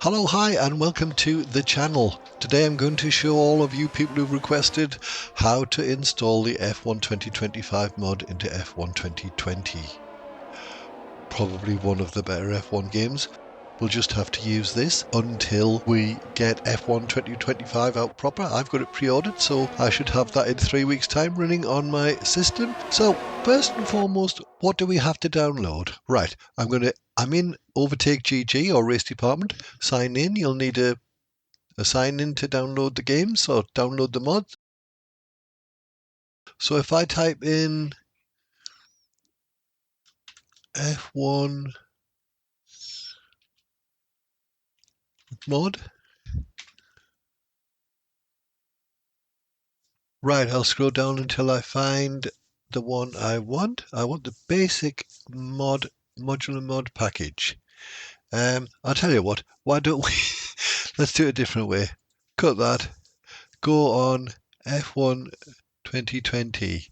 Hello, hi, and welcome to the channel. Today I'm going to show all of you people who've requested how to install the F1 2025 mod into F1 2020. Probably one of the better F1 games. We'll just have to use this until we get F1 2025 out proper. I've got it pre-ordered, so I should have that in 3 weeks' time running on my system. So first and foremost, what do we have to download? Right, I'm in Overtake GG or Race Department. Sign in. You'll need a sign in to download the games or download the mods. So if I type in F1 mod, right, I'll scroll down until I find the one I want. I want the basic modular mod package. I'll tell you what, why don't we, let's do it a different way. Cut that, go on F1 2020,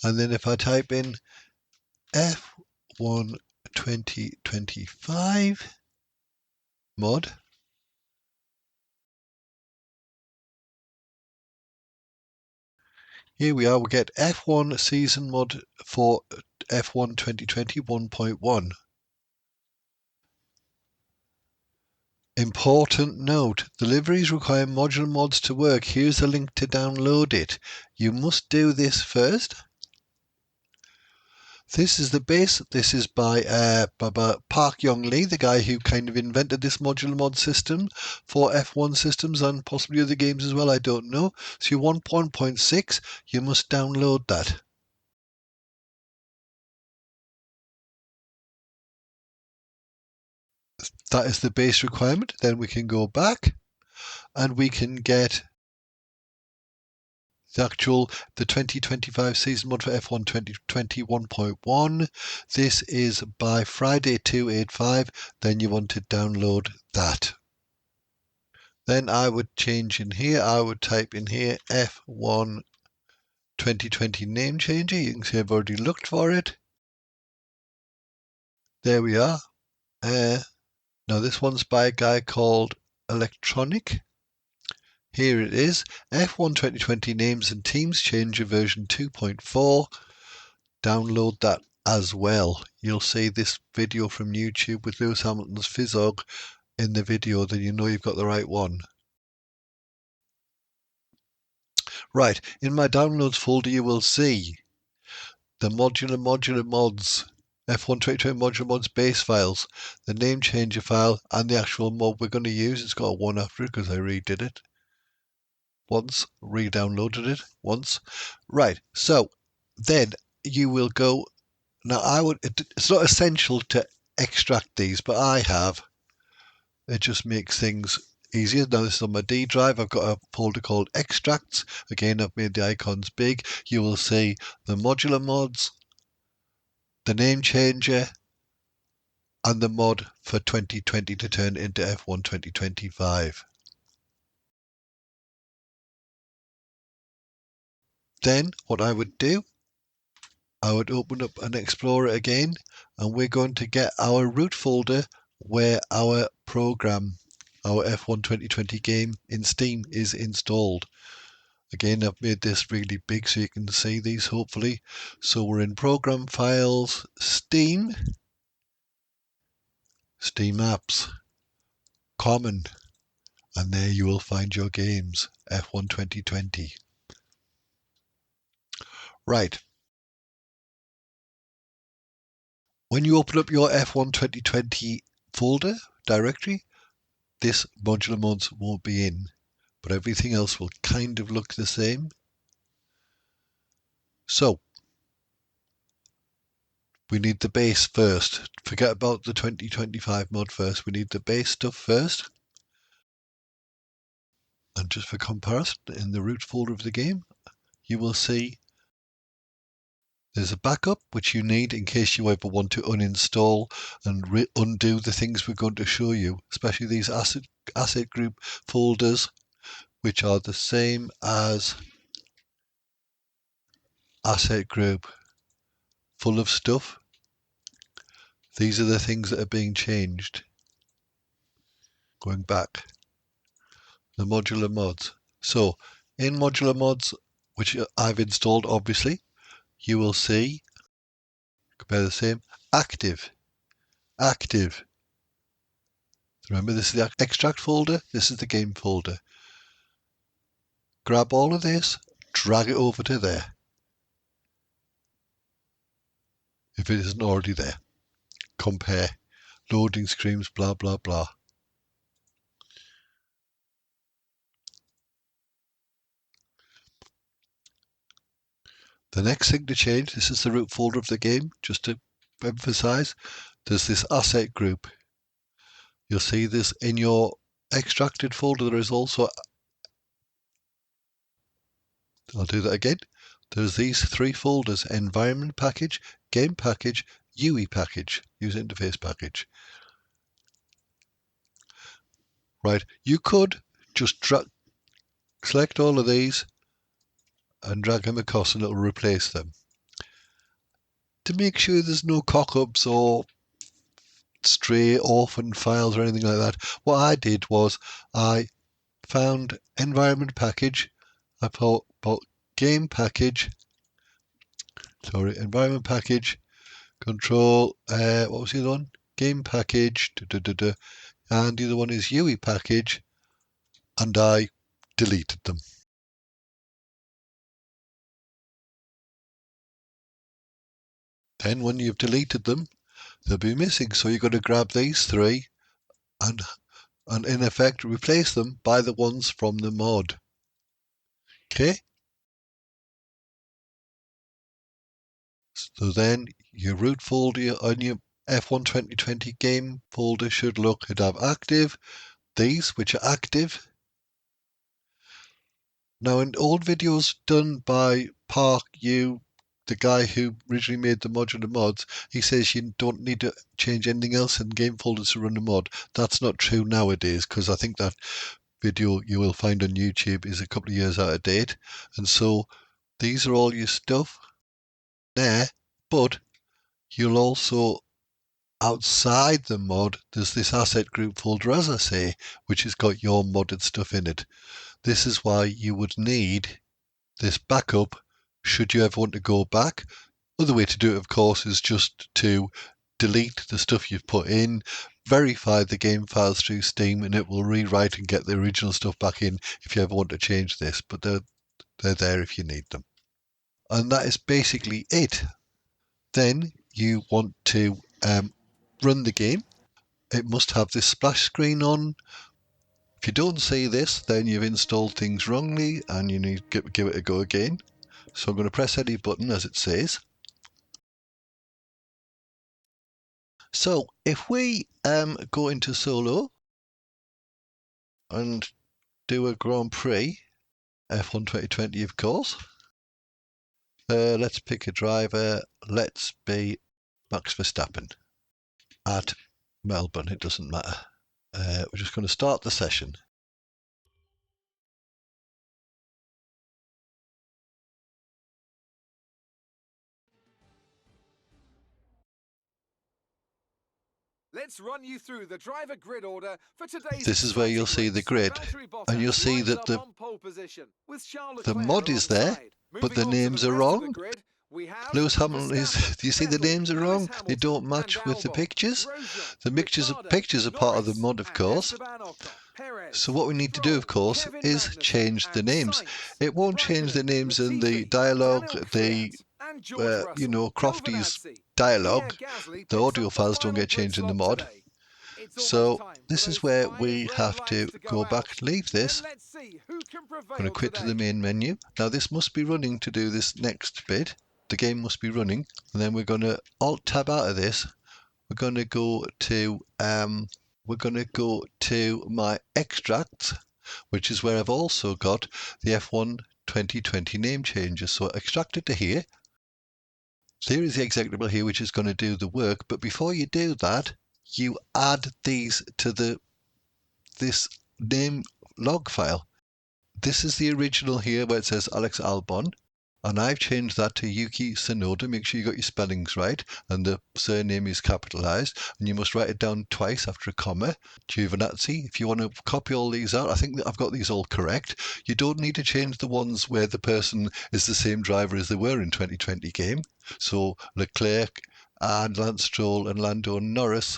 and then if I type in F1 2025 mod, here we are, we get F1 season mod for F1 2020 1.1. Important note, deliveries require modular mods to work. Here's a link to download it. You must do this first. This is the base. This is by Park Young-lee, the guy who kind of invented this modular mod system for F1 systems and possibly other games as well, I don't know. So you want 1.6, you must download that. That is the base requirement. Then we can go back and we can get the 2025 season mod for F1 2020 1.1. This is by Friday 285. Then you want to download that. Then I would change in here. I would type in here F1 2020 name changer. You can see I've already looked for it. There we are. Now this one's by a guy called Electronic. Here it is, F1 2020 names and teams changer version 2.4. Download that as well. You'll see this video from YouTube with Lewis Hamilton's Fizzog in the video, then you know you've got the right one. Right, in my downloads folder you will see the modular mods, F1 2020 modular mods base files, the name changer file, and the actual mod we're going to use. It's got a 1 after it because I redid it once, re-downloaded it once. Right, so then you will go, now it's not essential to extract these, but I have. It just makes things easier. Now this is on my D drive. I've got a folder called extracts. Again, I've made the icons big. You will see the modular mods, the name changer, and the mod for 2020 to turn into F1 2025. Then what I would do, I would open up an Explorer again, and we're going to get our root folder where our program, our F1 2020 game in Steam is installed. Again, I've made this really big so you can see these hopefully. So we're in Program Files, Steam, Steam Apps, Common, and there you will find your games, F1 2020. Right. When you open up your F1 2020 folder directory, this modular mods won't be in, but everything else will kind of look the same. So we need the base first. Forget about the 2025 mod first. We need the base stuff first. And just for comparison, in the root folder of the game, you will see there's a backup which you need in case you ever want to uninstall and undo the things we're going to show you, especially these asset group folders, which are the same as asset group full of stuff. These are the things that are being changed. going back, the modular mods. So in modular mods, which I've installed obviously, you will see, compare the same, active. Remember, this is the extract folder, this is the game folder. Grab all of this, drag it over to there, if it isn't already there. Compare, loading screens, blah, blah, blah. The next thing to change, this is the root folder of the game, just to emphasize, there's this asset group. You'll see this in your extracted folder. There is also, I'll do that again. There's these three folders: environment package, game package, UI package, user interface package. Right, you could just select all of these and drag them across and it'll replace them. To make sure there's no cock-ups or stray orphan files or anything like that, what I did was I found environment package, I put game package, environment package, control, what was the other one? Game package, and the other one is UI package, and I deleted them. Then when you've deleted them, they'll be missing. So you've got to grab these three and in effect replace them by the ones from the mod. Okay? So then your root folder on your F1 2020 game folder should look, it'd have active, these which are active. Now in old videos done by Park Yu, the guy who originally made the modular mods, he says you don't need to change anything else in game folders to run a mod. That's not true nowadays, because I think that video you will find on YouTube is a couple of years out of date. And so these are all your stuff there, but you'll also, outside the mod, there's this asset group folder, as I say, which has got your modded stuff in it. This is why you would need this backup should you ever want to go back. Other way to do it, of course, is just to delete the stuff you've put in, verify the game files through Steam, and it will rewrite and get the original stuff back in if you ever want to change this. But they're there if you need them. And that is basically it. Then you want to run the game. It must have this splash screen on. If you don't see this, then you've installed things wrongly and you need to give it a go again. So I'm going to press any button as it says. So if we go into solo and do a Grand Prix, F1 2020 of course, let's pick a driver, let's be Max Verstappen at Melbourne, it doesn't matter. We're just going to start the session. Let's run you through the driver grid order for today's. This is where you'll see the grid, and you'll see that the mod is there, but the names are wrong. Lewis Hamilton is, do you see the names are wrong? They don't match with the pictures. The pictures are part of the mod, of course. So what we need to do, of course, is change the names. It won't change the names in the dialogue, the Crofty's dialogue. The audio files don't get changed in the mod. So this is where we have to go back, leave this. I'm going to quit to the main menu. Now this must be running to do this next bit. The game must be running, and then we're going to Alt tab out of this. We're going to go to my extracts, which is where I've also got the F1 2020 name changes. So extract it to here. There is the executable here, which is going to do the work. But before you do that, you add these to this name log file. This is the original here where it says Alex Albon. And I've changed that to Yuki Tsunoda. Make sure you got your spellings right and the surname is capitalized, and you must write it down twice after a comma. Giovinazzi. If you want to copy all these out, I think that I've got these all correct. You don't need to change the ones where the person is the same driver as they were in 2020 game. So Leclerc and Lance Stroll and Lando Norris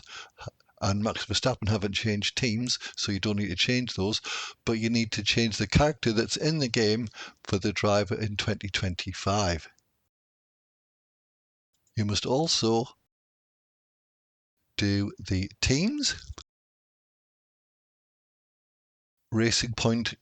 and Max Verstappen haven't changed teams, so you don't need to change those, but you need to change the character that's in the game for the driver in 2025. You must also do the teams. Racing Point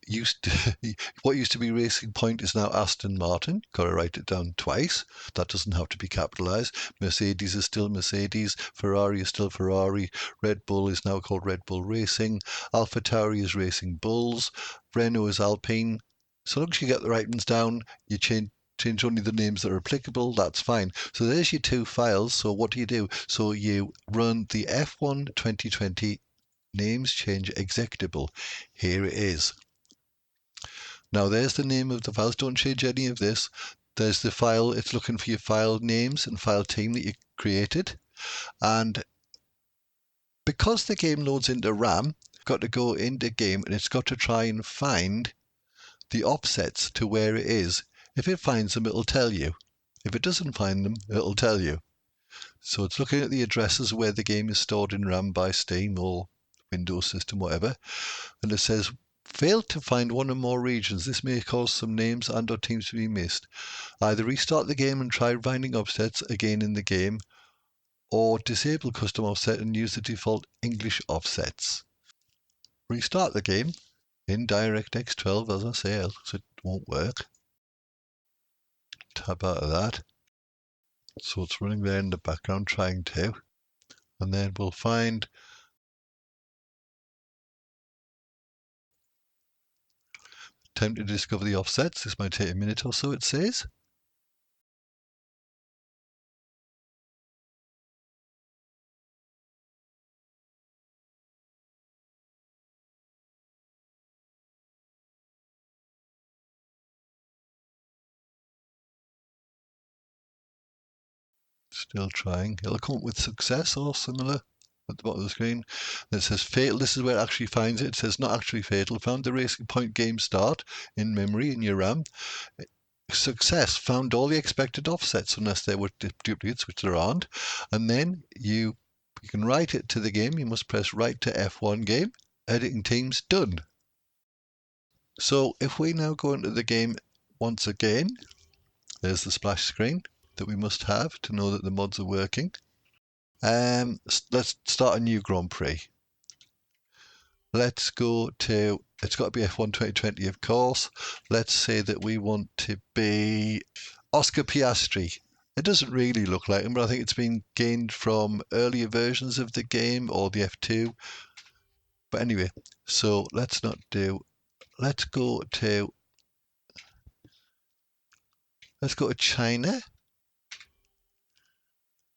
what used to be Racing Point is now Aston Martin. Got to write it down twice. That doesn't have to be capitalized. Mercedes is still Mercedes. Ferrari is still Ferrari. Red Bull is now called Red Bull Racing. AlphaTauri is Racing Bulls. Renault is Alpine. So long as you get the right ones down, you change only the names that are applicable, that's fine. So there's your two files. So what do? So you run the F1 2020 names change executable. Here it is. Now there's the name of the files. Don't change any of this. There's the file. It's looking for your file names and file team that you created. And because the game loads into RAM, you've got to go into game and it's got to try and find the offsets to where it is. If it finds them, it'll tell you. If it doesn't find them, it'll tell you. So it's looking at the addresses where the game is stored in RAM by Steam or Windows system, whatever, and it says failed to find one or more regions. This may cause some names and or teams to be missed. Either restart the game and try finding offsets again in the game, or disable custom offset and use the default English offsets. Restart the game in DirectX 12, as I say, else it won't work. Tab out of that. So it's running there in the background trying to, and then we'll find time to discover the offsets. This might take a minute or so, it says. Still trying. It'll come up with success or similar at the bottom of the screen. Then it says fatal. This is where it actually finds it. It says not actually fatal. Found the Racing Point game start in memory in your RAM. Success. Found all the expected offsets unless there were duplicates, which there aren't. And then you can write it to the game. You must press write to F1 game. Editing teams done. So if we now go into the game once again, there's the splash screen that we must have to know that the mods are working. Let's start a new Grand Prix. Let's go to, it's got to be F1 2020, of course. Let's say that we want to be Oscar Piastri. It doesn't really look like him, but I think it's been gained from earlier versions of the game or the F2. But anyway, so let's go to China.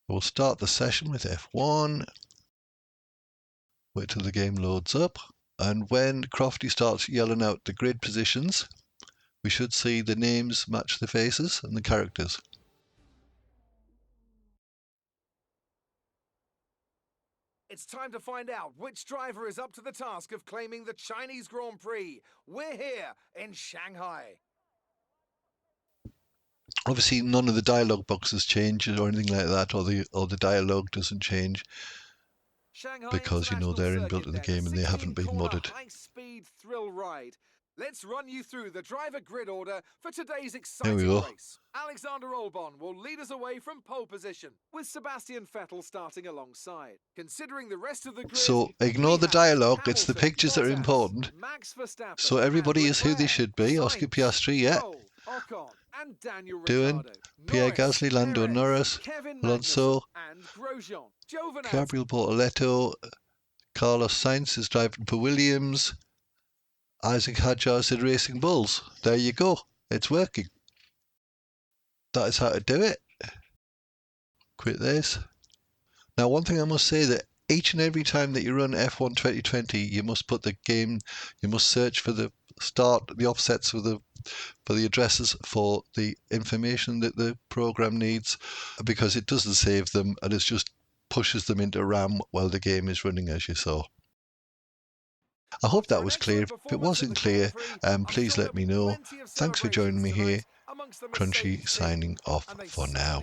We'll start the session with F1. Wait till the game loads up. And when Crofty starts yelling out the grid positions, we should see the names match the faces and the characters. It's time to find out which driver is up to the task of claiming the Chinese Grand Prix. We're here in Shanghai. Obviously, none of the dialogue boxes change or anything like that, or the dialogue doesn't change. Shanghai Because you know they're inbuilt in the game and they haven't been modded. High-speed thrill ride. Let's run you through the driver grid order for today's exciting race. Alexander Albon will lead us away from pole position, with Sebastian Vettel starting alongside. Considering the rest of the grid, so ignore the dialogue, it's the pictures that are important. Max Verstappen, so everybody is who they should be. Oscar Piastri, yeah. Ocon and Daniel Doing Pierre Gasly, Lando Norris, Alonso, Gabriel Bortoletto, Carlos Sainz is driving for Williams, Isaac Hadjar said Racing Bulls. There you go. It's working. That is how to do it. Quit this. Now, one thing I must say that each and every time that you run F1 2020, you must put the game, you must search for the offsets for the for the addresses for the information that the program needs, because it doesn't save them and it just pushes them into RAM while the game is running, as you saw. I hope that was clear. If it wasn't clear, please let me know. Thanks for joining me here. Crunchy signing off for now.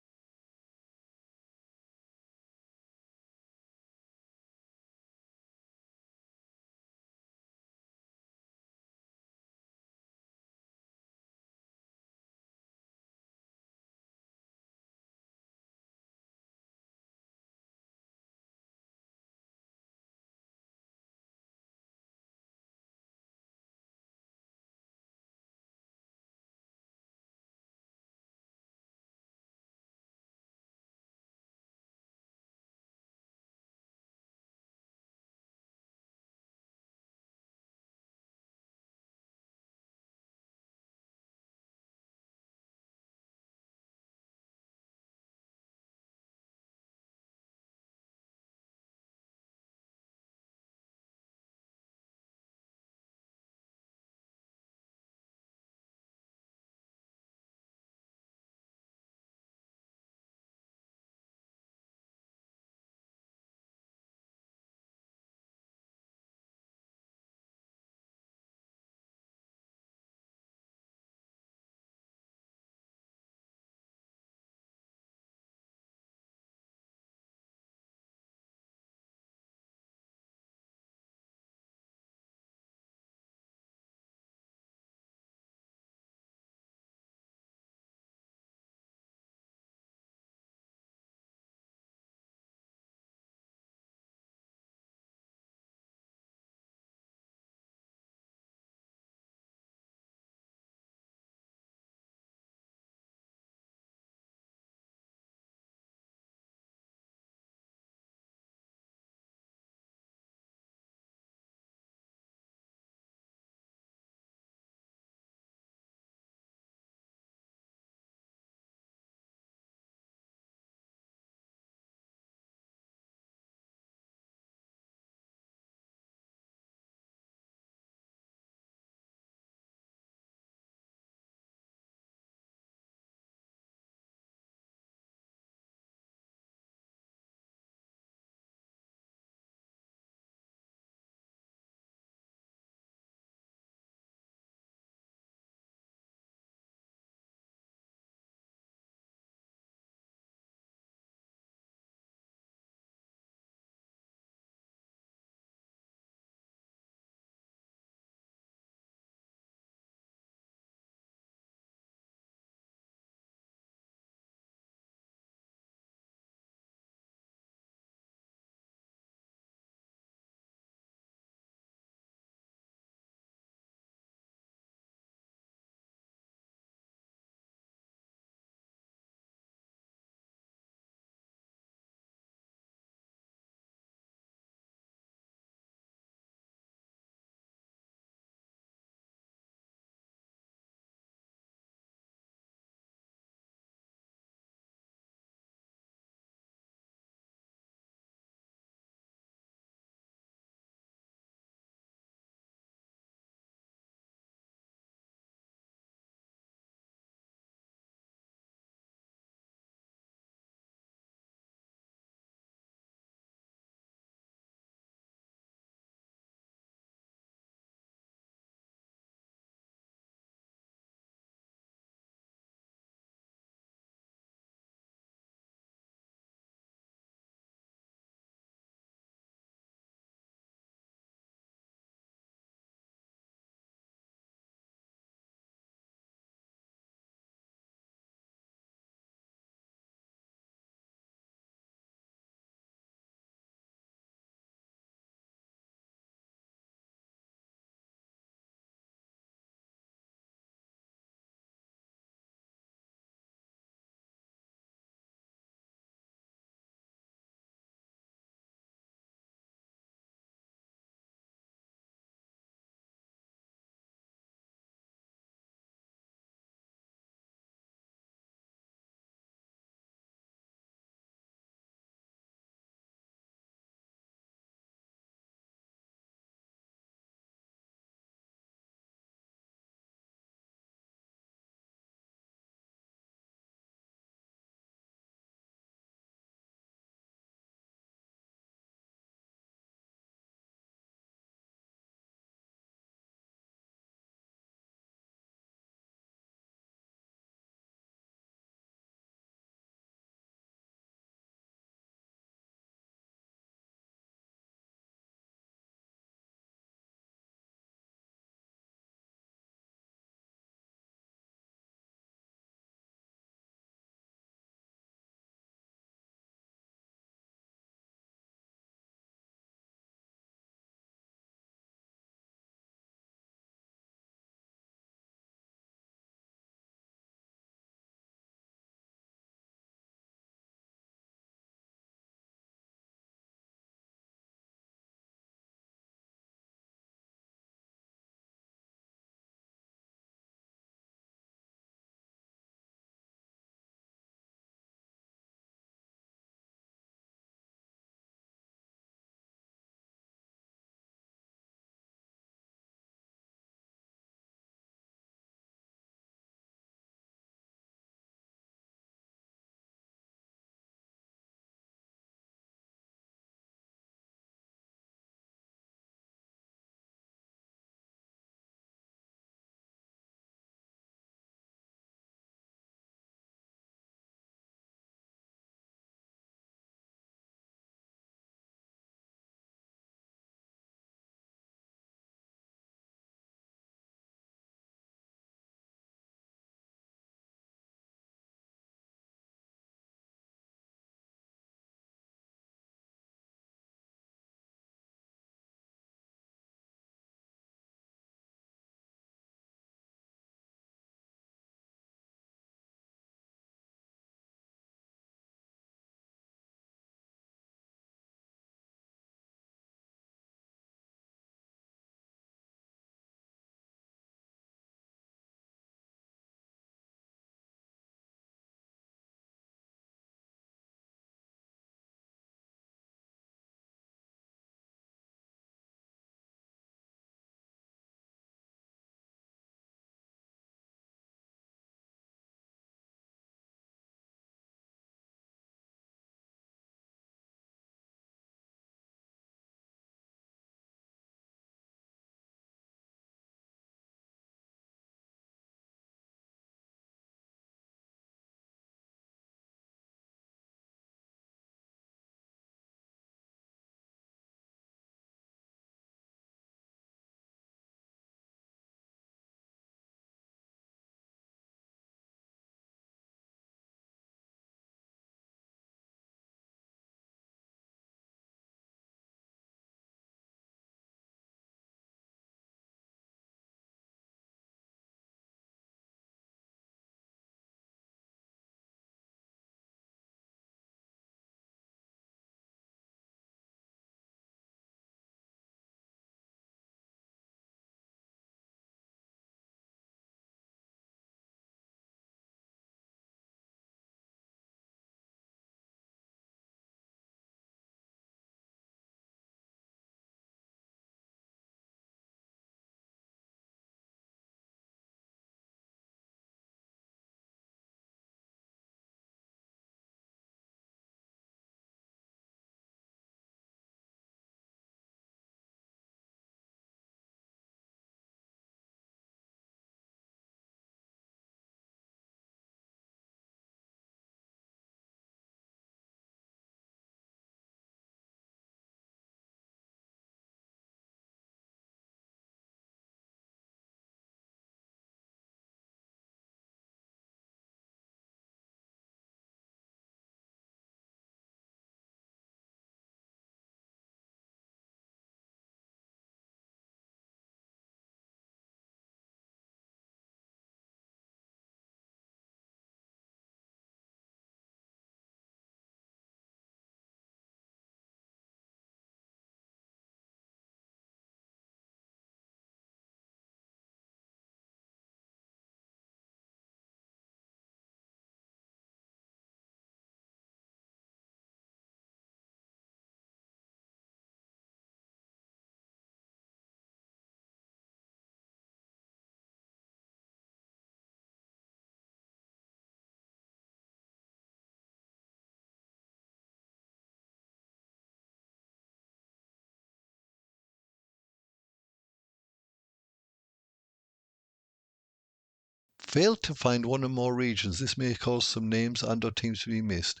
failed to find one or more regions, this may cause some names and or teams to be missed.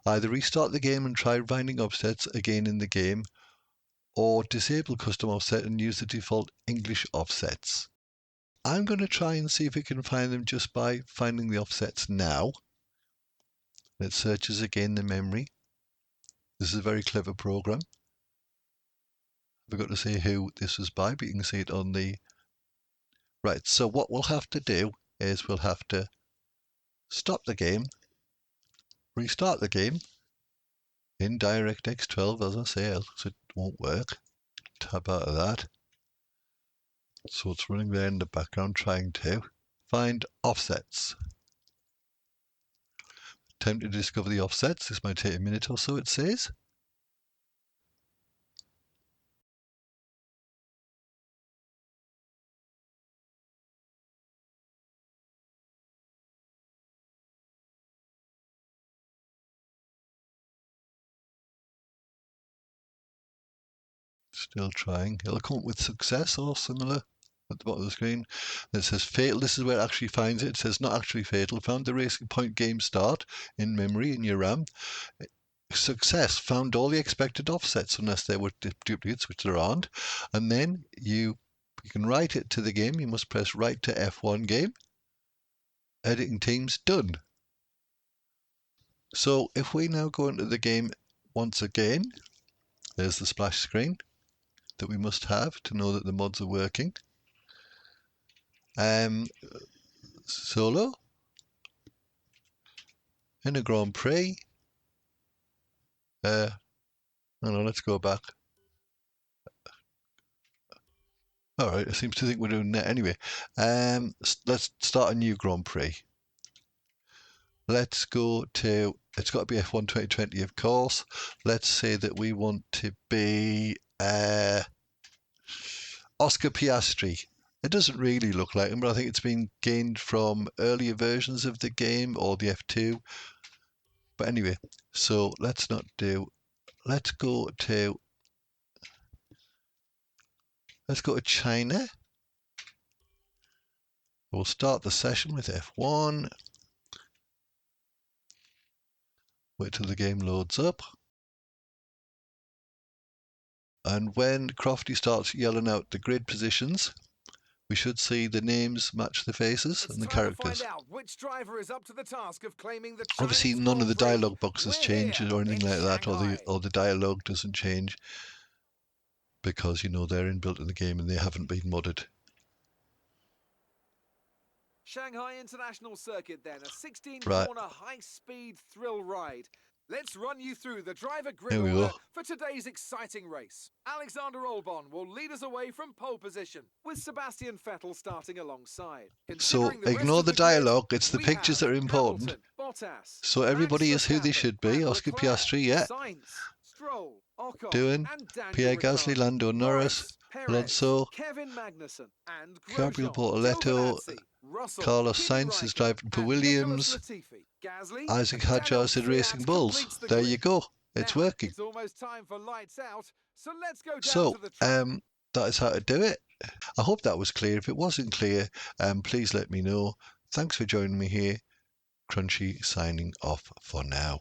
Either restart the game and try finding offsets again in the game, or disable custom offset and use the default English offsets. I'm going to try and see if we can find them just by finding the offsets now. Let's search us again the memory. This is a very clever program. I forgot to say who this was by, but you can see it on the... Right, so what we'll have to do is we'll have to stop the game, restart the game in DirectX 12, as I say, else it won't work. Tab out of that. So it's running there in the background trying to find offsets. Time to discover the offsets. This might take a minute or so, it says. Still trying. It'll come up with success or similar at the bottom of the screen. It says fatal. This is where it actually finds it. It says not actually fatal. Found the racing point game start in memory in your RAM. Success. Found all the expected offsets unless there were duplicates, which there aren't. And then you can write it to the game. You must press write to F1 game. Editing teams done. So if we now go into the game once again, there's the splash screen that we must have to know that the mods are working. Solo in a Grand Prix. No, let's go back. Alright, I seem to think we're doing that anyway. Let's start a new Grand Prix. Let's go to, it's got to be F1 2020 of course. Let's say that we want to be Oscar Piastri. It doesn't really look like him, but I think it's been gained from earlier versions of the game or the F2. But anyway, so let's not do, let's go to China. We'll start the session with F1. Wait till the game loads up. And when Crofty starts yelling out the grid positions, we should see the names match the faces and the characters. Find out which driver is up to the task of claiming the Obviously, none of the dialogue boxes change or anything like that, or the dialogue doesn't change because, you know, they're inbuilt in the game and they haven't been modded. Shanghai International Circuit then, a 16-corner high-speed thrill ride. Let's run you through the driver grid order for today's exciting race. Alexander Albon will lead us away from pole position, with Sebastian Vettel starting alongside. So ignore the dialogue, it's the pictures that are important. So everybody is who they should be. Oscar Piastri, yeah. Doing Pierre Gasly, Lando Norris, Alonso, Gabriel Bortoletto, Carlos Sainz is driving for Williams, Isaac Hadjar is in Racing Bulls. There you go. It's working. It's almost time for lights out, so let's go down to the track. That is how to do it. I hope that was clear. If it wasn't clear, please let me know. Thanks for joining me here. Crunchy signing off for now.